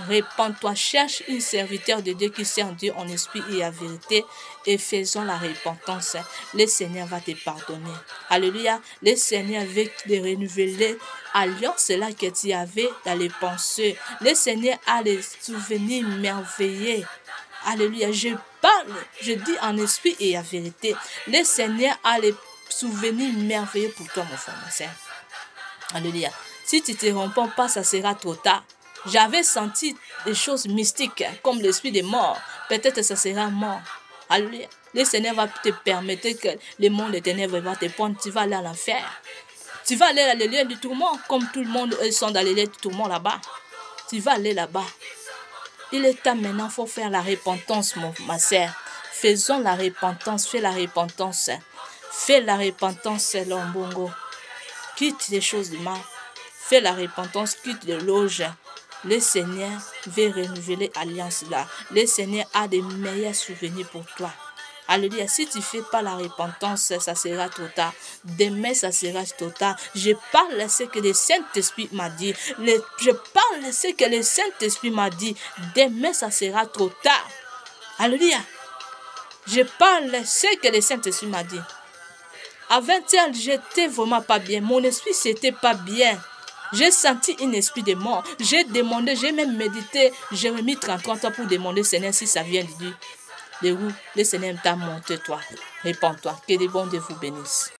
Répands-toi, cherche un serviteur de Dieu qui sert Dieu en esprit et en vérité et faisons la repentance. Le Seigneur va te pardonner. Alléluia. Le Seigneur veut te renouveler alliance là que tu avais dans les pensées. Le Seigneur a les souvenirs merveilleux. Alléluia. Je parle, je dis en esprit et en vérité. Le Seigneur a les souvenirs merveilleux pour toi, mon frère, ma soeur. Alléluia. Si tu ne te réponds pas, ça sera trop tard. J'avais senti des choses mystiques comme l'esprit des morts. Peut-être que ça sera mort. Alléluia. Le Seigneur va te permettre que le monde des ténèbres va te prendre. Tu vas aller à l'enfer. Tu vas aller dans les lieux du tourment comme tout le monde sont dans les lieux du tourment là-bas. Tu vas aller là-bas. Il est temps maintenant, il faut faire la repentance, ma sœur. Faisons la repentance, fais la repentance. Fais la repentance, l'ombongo. Quitte les choses du mal. Fais la repentance, quitte les loges. Le Seigneur veut renouveler l'alliance là. Le Seigneur a des meilleurs souvenirs pour toi. Alléluia. Si tu ne fais pas la repentance, ça sera trop tard. Demain, ça sera trop tard. Je parle ce que le Saint-Esprit m'a dit. Je parle ce que le Saint-Esprit m'a dit. Demain, ça sera trop tard. Alléluia. Je parle ce que le Saint-Esprit m'a dit. Avant-hier, j'étais vraiment pas bien. Mon esprit, c'était pas bien. J'ai senti un esprit de mort. J'ai demandé, j'ai même médité. J'ai mis 33 ans pour demander, Seigneur, si ça vient de Dieu. De où le Seigneur t'a monté, toi. Réponds-toi. Que les bons Dieu vous bénissent.